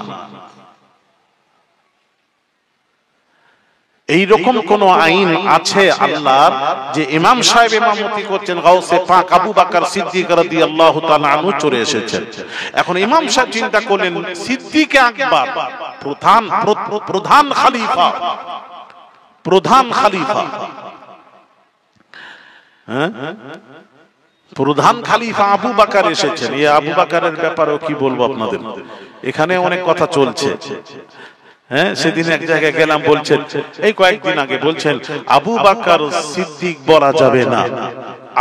এইরকম কোন আইন আছে আল্লাহর যে ইমাম সাহেব ইমামতি করছেন, গাউসে পাক আবু বকর সিদ্দিক রাদিয়াল্লাহু তাআলা আনহু চলে এসেছেন। এখন ইমাম সাহেব চিন্তা করলেন সিদ্দিক আকবর প্রধান খলিফা, প্রধান খলিফা, হ্যাঁ প্রধান খলিফা আবু বকর এসেছেন। এই আবু বকরের ব্যাপারেও কি বলবো আপনাদের, এখানে অনেক কথা চলছে। হ্যাঁ, সেদিন এক জায়গায় গেলাম, বলছেন এই কয়েকদিন আগে, বলছেন আবু বকর সিদ্দিক বলা যাবে না,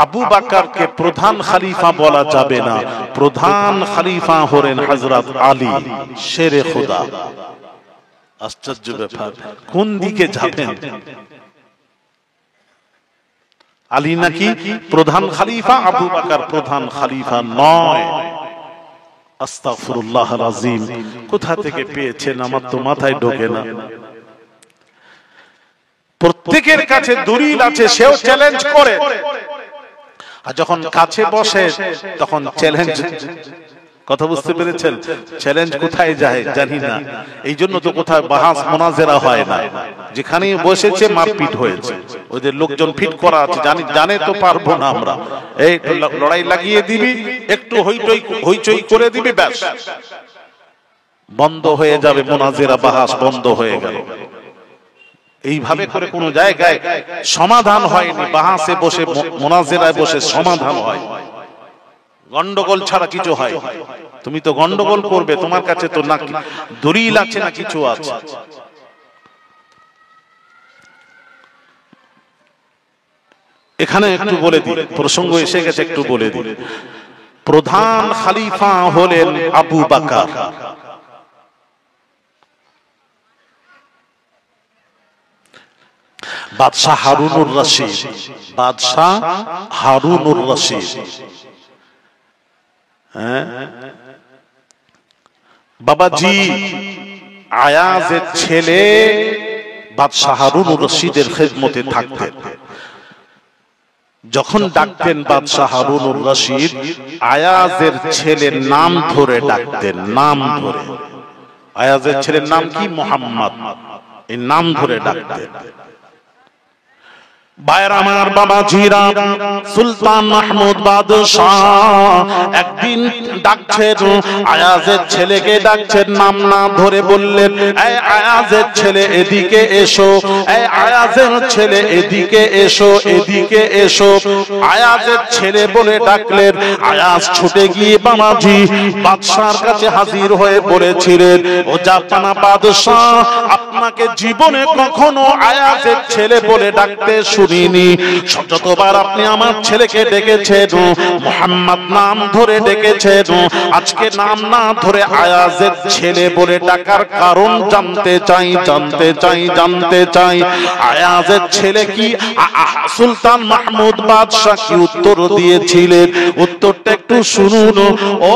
আবু বকরকে প্রধান খলিফা বলা যাবে না, প্রধান খলিফা হলেন হযরত আলী শেরে খোদা। আশ্চর্য ব্যাপার, কোন দিকে যাবেন? আলী নাকি প্রধান খলিফা, আবু বকর প্রধান খলিফা নয়। আস্তাগফিরুল্লাহল আযীম, কোথা থেকে পেয়েছেন আমার তো মাথায় ঢোকে না। প্রত্যেকের কাছে দলিল আছে, সেও চ্যালেঞ্জ করে, আর যখন কাছে বসে তখন চ্যালেঞ্জ, কথা বুঝতে পেরেছেন? চ্যালেঞ্জ কোথায় যায় জানি না, এই জন্য তো কোথায় বাহাস মোনাজেরা হয় না, যেখানে বসেছে মারপিট হয়েছে, ওদের লোকজন ফিট করা আছে, জানে তো পারবো না আমরা, এই লড়াই লাগিয়ে দিবি, একটু হইচই করে দিবি, ব্যাস বন্ধ হয়ে যাবে, মোনাজেরা বাহাস বন্ধ হয়ে গেল। এইভাবে করে কোন জায়গায় সমাধান হয়নি, বাহাসে বসে মোনাজেরায় বসে সমাধান হয়, গন্ডগোল ছাড়া কিছু হয়। তুমি তো গন্ডগোল করবে, তোমার কাছে তো না দলিল আছে না কিছু আছে। এখানে একটু বলে দিই, প্রসঙ্গ এসে গেছে, একটু বলে দিই। প্রধান খলিফা হলেন আবু বকর। বাদশাহ হারুনুর রশিদ, বাদশাহ হারুনুর রশিদ, বাবাজি আয়াজের ছেলে বাদশাহ হারুনুর রশিদের খেদমতে থাকতেন। যখন ডাকতেন বাদশাহ হারুনুর রশিদ, আয়াজের ছেলের নাম ধরে ডাকতেন, নাম ধরে। আয়াজের ছেলের নাম কি? মুহাম্মদ, এই নাম ধরে ডাকতেন। বাইরে আমার বাবাজিরা, সুলতান মাহমুদ বাদশাহ একদিন ডাকছেন, আয়াজের ছেলেকে ডাকছেন, নাম না ধরে বললেন, এই আয়াজের ছেলে এদিকে এসো, এই আয়াজের ছেলে এদিকে এসো, এদিকে এসো। আয়াজের ছেলে বলে ডাকলেন, আয়াজ ছুটে গিয়ে বাবাজি বাদশার কাছে হাজির হয়ে বলেছিলেন, ও জাপানা বাদশাহ, আপনাকে জীবনে কখনো আয়াজের ছেলে বলে ডাকতে শুনিনি। যতবার আপনি আমার ছেলেকে ডেকেছেন মুহাম্মদ নাম ধরে ডেকেছেন, আজকে নাম না ধরে আয়াজের ছেলে বলে ডাকার কারণ জানতে চাই, জানতে চাই, জানতে চাই। আয়াজের ছেলে কি সুলতান মাহমুদ বাদশাহ কি উত্তর দিয়েছিলেন? উত্তরটা একটু শুনুন। ও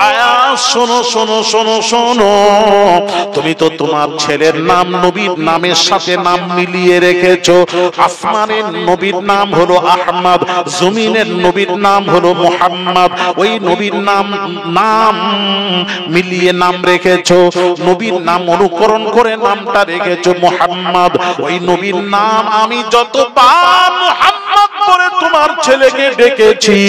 আয়াজ, শোনো শোনো শোনো শোনো, তুমি তো তোমার ছেলের নাম নবীর নামের সাথে নাম মিলিয়ে রেখেছো। আসমানের নবীর নাম হলো আহমদ, জমিনের নবীর নাম হলো মুহাম্মদ। ওই নবীর নাম মিলিয়ে নাম রেখেছো, নবীর নাম অনুকরণ করে নামটা রেখেছো মুহাম্মদ। ওই নবীর নাম আমি যতবার মুহাম্মদ বলে তোমার ছেলেকে ডেকেছি,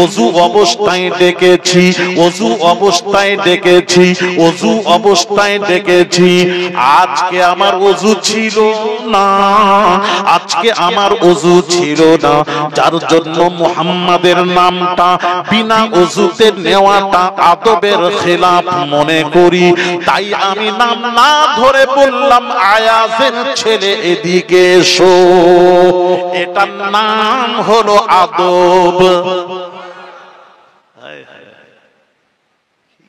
ওযু অবস্থায় ডেকেছি, ওযু অবস্থায় ডেকেছি, ওযু অবস্থায় ডেকেছি। আজকে আমার ওযু ছিল না, আজকে আমার ওযু ছিল না, যার জন্য মুহাম্মাদের নামটা বিনা ওযুতে নেওয়াটা আদবের খেলাফ মনে করি। তাই আমি নাম না ধরে বললাম, আয়াজের ছেলে এদিকে এসো। এটার নাম হলো আদব।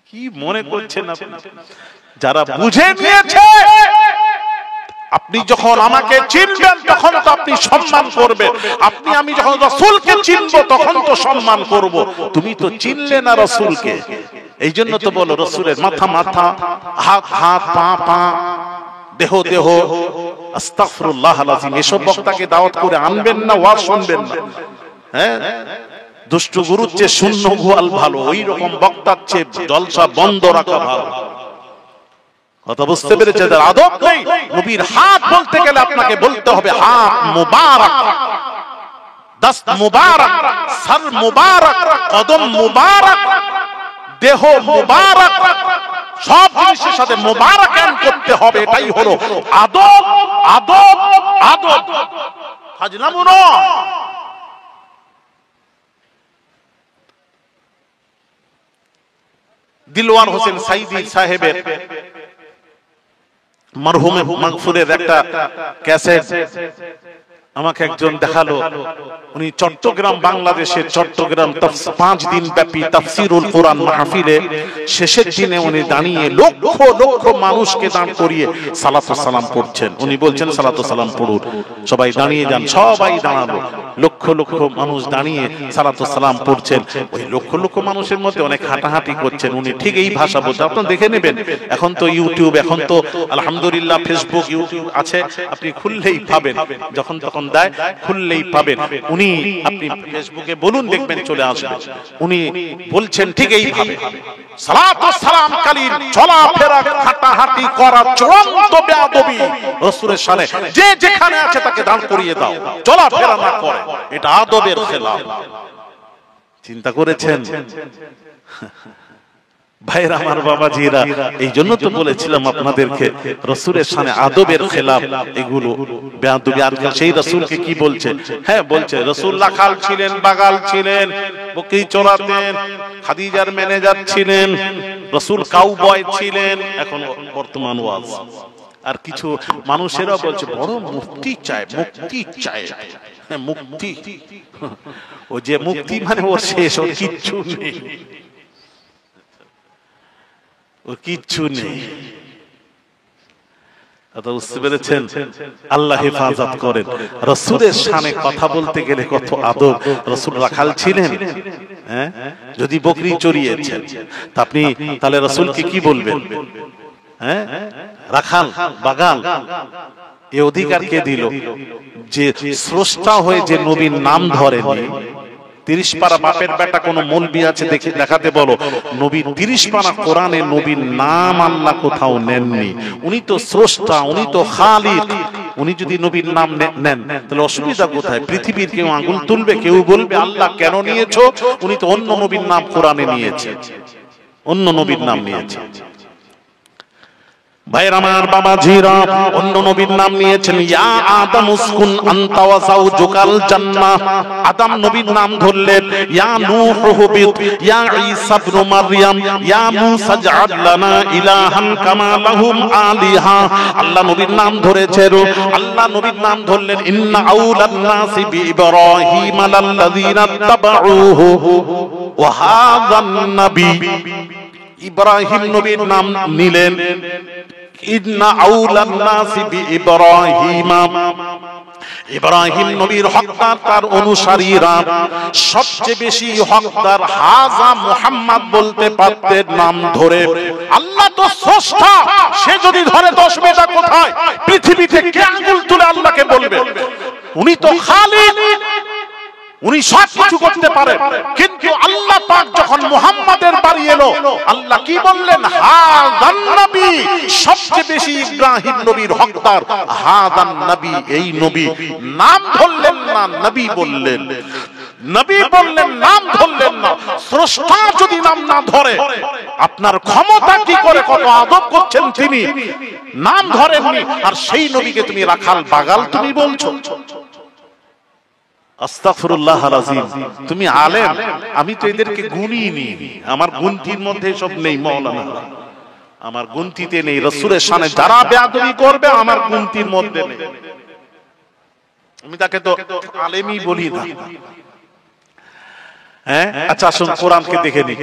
কি মনে করছেন যারা বুঝে নিয়েছে, আপনি যখন আমাকে চিনবেন তখন তো আপনি সম্মান করবেন, আপনি আমি যখন রাসূলকে চিনব তখন তো সম্মান করব। তুমি তো চিনলে না রাসূলকে, এই জন্য তো বলো রাসূলের মাথা মাথা, হাত হাত, পা পা, দেহ দেহ। আস্তাগফিরুল্লাহল আযীম। এসব বক্তাকে দাওয়াত করে আনবেন না, ওয়াজ শুনবেন না। হ্যাঁ, দুষ্টু গুরুর চেয়ে শূন্য গোয়াল ভালো, ওই রকম বক্তার চেয়ে জলসা বন্ধ রাখা ভালো। কথা বুঝতে পেরেছে? যার আদব নেই, নবীর হাত বলতে গেলে আপনাকে বলতে হবে হাত মুবারক, দস্ত মুবারক, সর মুবারক, কদম মুবারক, দেহ মুবারক, সব জিনিসের সাথে মুবারক এন করতে হবে। এটাই হলো আদব, আদব, আদব, ফাজলামু নয়। দিলওয়ার হোসেন সাইদি সাহেবের মরহুমে মাগফুরের একটা ক্যাসেট আমাকে একজন দেখালো। উনি চট্টগ্রাম, বাংলাদেশের চট্টগ্রাম 5 দিন ব্যাপী তাফসীরুল কোরআন মাহফিলে শেষের দিনে উনি দাঁড়িয়ে লক্ষ লক্ষ মানুষকে দাঁড় করিয়ে সালাতু সালাম পড়ছেন। উনি বলছেন সালাতু সালাম পড়ুন, সবাই দাঁড়িয়ে যান। সবাই দাঁড়ালো, লক্ষ লক্ষ মানুষ দাঁড়িয়ে সালাতু সালাম পড়ছেন। ওই লক্ষ লক্ষ মানুষের মধ্যে অনেক হাঁটাহাঁটি করছেন। উনি ঠিক এই ভাষা বলছেন, আপনারা দেখে নেবেন। এখন তো ইউটিউব, এখন তো আলহামদুলিল্লাহ ফেসবুক, ইউটিউব আছে, আপনি খুললেই পাবেন, যখন তখন দেয় খুললেই পাবেন। উনি আপনি ফেসবুকে বলুন, দেখবেন চলে আসবে। উনি বলছেন ঠিক এইভাবে, সালাতু সালাম কালীন চলাফেরা হাঁটাহাঁটি করা চূড়ান্ত বেয়াদবি রাসূলের শানে। যে যেখানে আছে তাকে দাঁড় করিয়ে দাও, চলাফেরা না করে, এটা আদবের খেলাফ। চিন্তা করেছেন ভাইরা আমার, বাবাজিরা? এই জন্য তো বলেছিলাম আপনাদেরকে, রাসূলের শানে আদবের খেলাফ এগুলো বেয়াদবি। আজকাল সেই রাসূলকে কি বলছে? হ্যাঁ বলছে রাসূল রাখাল ছিলেন, বাগাল ছিলেন, বকরি চড়াতেন, খাদিজার ম্যানেজার ছিলেন, রাসূল কাউবয় ছিলেন। এখন বর্তমান ওয়াজ আর কিছু মানুষেরা বলছে বড় মুক্তি চায়, মুক্তি চায়। হ্যাঁ মুক্তি, ও যে মুক্তি মানে ওর শেষ, ওর কিচ্ছু নেই, ও কিচ্ছু নেই। বুঝতে পেরেছেন? আল্লাহ হেফাজত করেন। রাসূলের শানে কথা বলতে গেলে কত আদব। রাসূল রাখাল ছিলেন, হ্যাঁ, যদি বকরি চড়িয়েছেন তা আপনি তাহলে রাসূলকে কি বলবেন? হ্যাঁ, রাখাল, বাগাল, এই অধিকার কে দিল? যে স্রষ্টা হয়ে যে নবীর নাম ধরেনি। 30 পারা বাপের বেটা কোন মৌলবি আছে দেখে দেখাতে বলো, নবী 30 পারা কোরআনে নবীর নাম আল্লাহ কোথাও নেননি। উনি তো স্রষ্টা, উনি তো খালিক। উনি যদি নবীর নাম নেন তাহলে অসুবিধা কোথায়? পৃথিবীর কেউ আঙ্গুল তুলবে, কেউ বলবে আল্লাহ কেন নিয়েছো? উনি তো অন্য নবীর নাম কোরআনে নিয়েছে, অন্য নবীর নাম নিয়েছে। ভাইরা আমার, বাবাজিরা, অন্য নবীর নাম নিয়েছেন। ইয়া আদম উসকুন আনতা ওয়া যাওজুকাল জান্নাহ, আদম নবীর নাম ধরলেন। ইয়া নূহ হুবিত, ইয়া ঈসা ইবনে মারইয়াম, ইয়া মূসা জাআল লানা ইলাহান কামা লাহুম আলিহা, আল্লাহ নবীর নাম ধরেছেন। আল্লাহ নবীর নাম ধরলেন। ইন্না আউলান নাসি বিইব্রাহিম আলাল্লাযিনা তাবাউহু ওয়া হাযান নবী, ইব্রাহিম নবীর নাম নিলেন। ইন্না আউলান নাসি বিইব্রাহিম, ইব্রাহিম নবীর হকদার, তার অনুসারীরা সবচেয়ে বেশি হকদার। হাজা মুহাম্মদ বলতে পারতেন নাম ধরে। আল্লাহ তো স্রষ্টা, সে যদি ধরে 10 বেটা কোথায়? পৃথিবীতে কে আঙ্গুল তুলে আল্লাহকে বলবে? উনি তো খালিক, উনি সব কিছু করতে পারেন। কিন্তু আল্লাহ পাক যখন মুহাম্মাদের বাড়ি এলো, আল্লাহ কি বললেন? হাযান নবী, সবচেয়ে বেশি ইব্রাহিম নবীর হকদার হাযান নবী, এই নবী। নাম ধরলেন না, নবী বললেন। নবী বললেন, নাম ধরলেন না। স্রষ্টা যদি নাম না ধরে, আপনার ক্ষমতা কি করে? কত আদব করছেন তিনি, নাম ধরেননি। আর সেই নবীকে তুমি রাখাল, বাগাল তুমি বলছো। আস্তাগফিরুল্লাহ আল-আযীম। তুমি আলেম, আমি তো এদেরকে গুনিনি, আমার গুনতির মধ্যে সব নেই। মাওলানা, আমার গুনতিতে নেই। রাসূলের শানে যারা বেয়াদবি করবে আমার গুনতির মধ্যে নেই। আমি তাকে তো আলেমই বলি না। হ্যাঁ, আচ্ছা আসুন কোরআনকে দেখে নিই।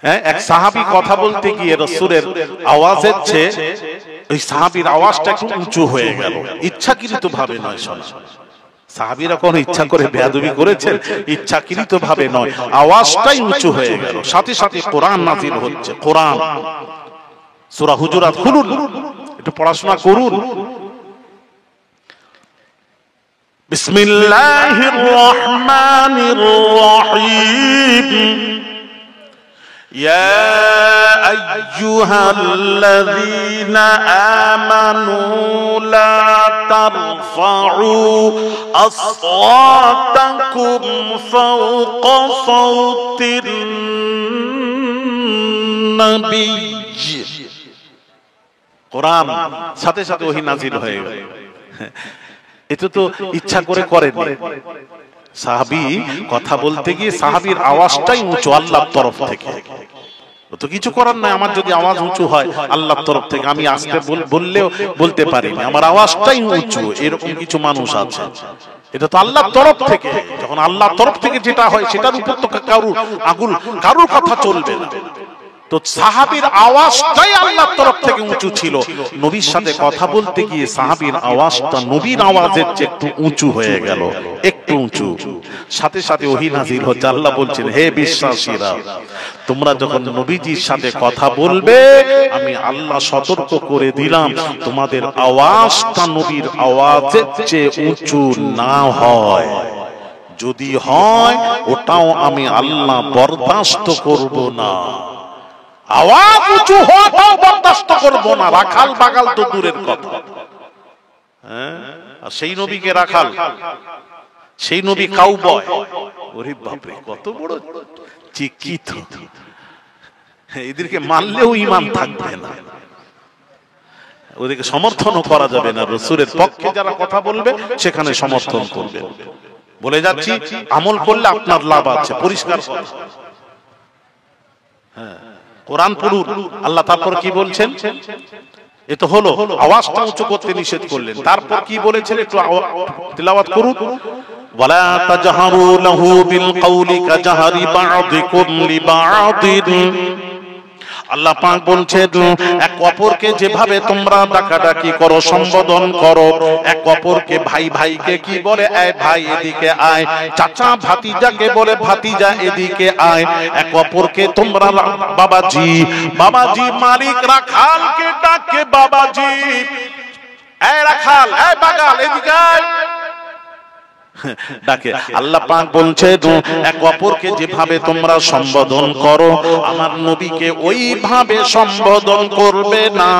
হ্যাঁ, এক সাহাবী কথা বলতে গিয়ে রাসূলের আওয়াজের চেয়ে ওই সাহাবীর আওয়াজটা একটু উঁচু হয়ে গেল। ইচ্ছাকৃত ভাবে নয়, শোনা। সাহাবীরা কোন ইচ্ছা করে বেয়াদবি করেছেন? ইচ্ছাকৃত ভাবে নয়, আওয়াজটাই উঁচু হয়ে গেল। সাথে সাথে কোরআন নাযিল হচ্ছে। কোরআন সূরা হুজুরাত খুলুন, একটু পড়াশোনা করুন। বিসমিল্লাহির রহমানির রহিম। يا أيها الذين آمنوا لا ترفعوا أصواتكم فوق صوت النبي। কোরআন সাথে সাথে ওহী নাযিল হয়ে গেল। এটা তো ইচ্ছা করে করেননি। সাহাবী কথা বলতে গিয়ে সাহাবীর আওয়াজটাই উঁচু আল্লাহর তরফ থেকে। তো কিছু করার নাই, আমার যদি আওয়াজ উঁচু হয় আল্লাহর তরফ থেকে, আমি আস্তে বললেও বলতে পারি না, আমার আওয়াজটাই উঁচু, এরকম কিছু মানুষ আছে। এটা তো আল্লাহর তরফ থেকে, যখন আল্লাহর তরফ থেকে যেটা হয় সেটার উপর তো কারুর কথা চলবে না। তো সাহাবীর আওয়াজটাই আল্লাহর তরফ থেকে উঁচু ছিল। নবীর সাথে কথা বলতে গিয়ে সাহাবীর আওয়াজটা নবীর আওয়াজের চেয়ে একটু উঁচু হয়ে গেল, একটু উঁচু। সাথে সাথে ওহী নাযিল হচ্ছে, আল্লাহ বলছেন, হে বিশ্বাসীরা, তোমরা যখন নবীজির সাথে কথা বলবে আমি আল্লাহ সতর্ক করে দিলাম, তোমাদের আওয়াজটা নবীর আওয়াজের চেয়ে উঁচু না হয়। যদি হয় ওটাও আমি আল্লাহ বরদাস্ত করব না। আওয়াজ উঁচু হওয়াটাও বরদাস্ত করব না। রাখাল বাগাল তো দূরের কথা, আর সেই নবীকে রাখাল, সেই নবী কাউবয়। ওরে বাপরে, কত বড় চিকিৎ! এদেরকে মানলেও ঈমান থাকবে না, ওদেরকে সমর্থনও করা যাবে না। রাসূলের পক্ষে যারা কথা বলবে সেখানে সমর্থন করবে। বলে যাচ্ছি, আমল করলে আপনার লাভ আছে, পরিষ্কার কথা। হ্যাঁ, কোরআন পড়ুন। আল্লাহ তারপর কি বলছেন? এ তো হলো আওয়াজটা উঁচু করতে নিষেধ করলেন, তারপর কি বলেছেন একটু তিলাওয়াত করুন। ওয়ালা তাজহারু লাহু বিল কওলি কাজহারি বা'দিকুম লিবা'দিন। আল্লাহ পাক বলছেন, এক অপরকে যেভাবে তোমরা ডাকাডাকি করো, সম্বোধন করো, এক অপরকে ভাই ভাইকে কি বলে, এই ভাই এদিকে আয়, চাচা ভাতিজাকে বলে ভাতিজা এদিকে আয়, এক অপরকে তোমরা বাবাজি বাবাজি, মালিক রাখালকে ডাকে বাবাজি, এই রাখাল, এই বাগাল এদিকে আয় ডাকে। আল্লাহ পাক বলছে, এক অপরকে যেভাবে তোমরা সম্বোধন করো আমার নবীকে ওইভাবে সম্বোধন করবে না।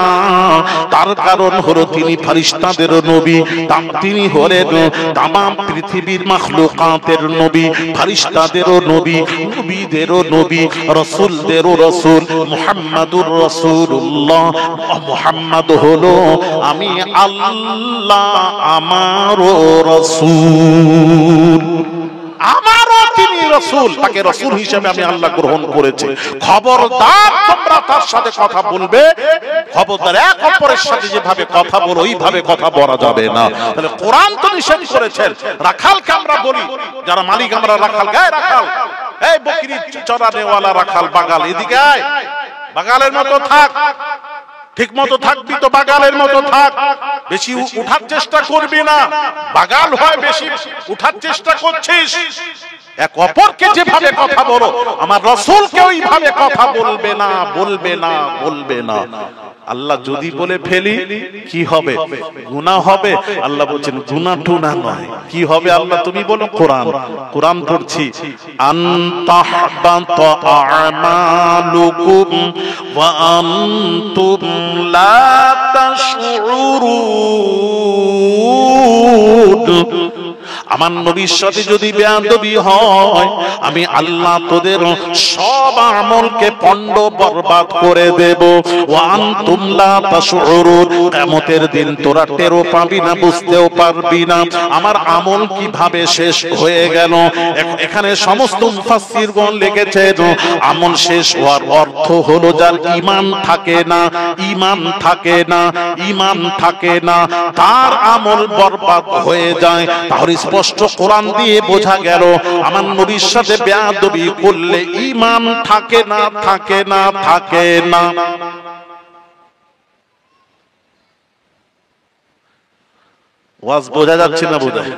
তার কারণ হলো তিনি ফেরেশতাদের নবী, তিনি হলেন তামাম পৃথিবীর মাখলুকাতের নবী, ফেরেশতাদেরও নবী, নবীদেরও নবী, রাসূলদেরও রাসূল। মুহাম্মাদুর রাসূলুল্লাহ, মুহাম্মদ হলো আমি আল্লাহ আমারও রাসূল, আমারও তিনি রাসূল, তাকে রাসূল হিসেবে আমি আল্লাহ গ্রহণ করেছি। খবরদার তোমরা তার সাথে কথা বলবে, খবরদার এক অপরের সাথে যেভাবে কথা বলো ওইভাবে কথা বলা যাবে না। তাহলে কোরআন তো নিষেধ করেছেন। রাখালকে আমরা বলি, যারা মালিক আমরা রাখাল, গায়ে রাখাল, এই বকরি চড়ানেওয়ালা রাখাল, বাগাল এদিকে আয়, বাগালের মতো থাক, ঠিক মতো থাকবি তো বাগালের মতো থাক, বেশি উঠার চেষ্টা করবি না। বাগাল হয় বেশি উঠার চেষ্টা করছিস। এক অপরকে যেভাবে কথা বলো আমার রাসূলকে ওইভাবে কথা বলবে না, বলবে না, বলবে না। আল্লাহ যদি বলে ফেলি কি হবে? গুনাহ হবে। আল্লাহ বলছেন গুনাহ টুনা নয়, কি হবে আল্লাহ তুমি বলো। কোরআন পড়ছি, আনতাহবাত আমালুকুম ওয়া আনতুম লা তাশউরুন। আমার নবীর সাথে যদি বেয়াদবি হয় আমি আল্লাহ তোদের সব আমলকে পণ্ড বরবাদ করে দেব। ওয়া আনতুম লা তাশউরুন, কিয়ামতের দিন তোরা টেরও পাবি না, বুঝতেও পারবি না আমার আমল কিভাবে শেষ হয়ে গেল। এখানে সমস্ত মুফাসসিরগণ লিখেছেন আমল শেষ হওয়ার অর্থ হলো যার ঈমান থাকে না, ঈমান থাকে না, ঈমান থাকে না, তার আমল বরবাদ হয়ে যায়। তাহলে স্পষ্ট কোরআন দিয়ে বোঝা গেল আমার নবীর সাথে বেয়াদবি করলে ঈমান থাকে না, থাকে না, থাকে না। ওয়াজ বোঝা যাচ্ছে না বোধহয়?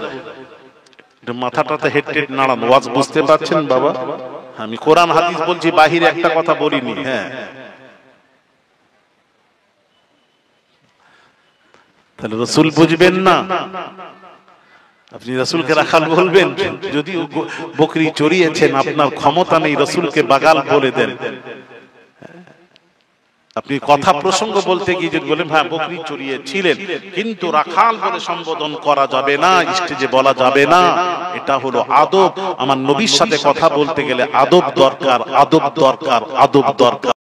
মাথাটাতে হেড নাড়ান, ওয়াজ বুঝতে পারছেন বাবা? আমি কোরআন হাদিস বলছি, বাহিরে একটা কথা বলিনি। হ্যাঁ, তাহলে রাসূল বুঝবেন না, আপনি রাসূলকে রাখাল বলবেন? যদি বকরি চড়িয়েছেন আপনার ক্ষমতা নেই রাসূলকে বাগাল বলে দেন। আপনি কথা প্রসঙ্গ বলতে গিয়ে যদি বলেন হ্যাঁ বকরি চড়িয়েছিলেন কিন্তু রাখাল বলে সম্বোধন করা যাবে না, স্টেজে বলা যাবে না, এটা হলো আদব। আমার নবীর সাথে কথা বলতে গেলে আদব দরকার, আদব দরকার, আদব দরকার।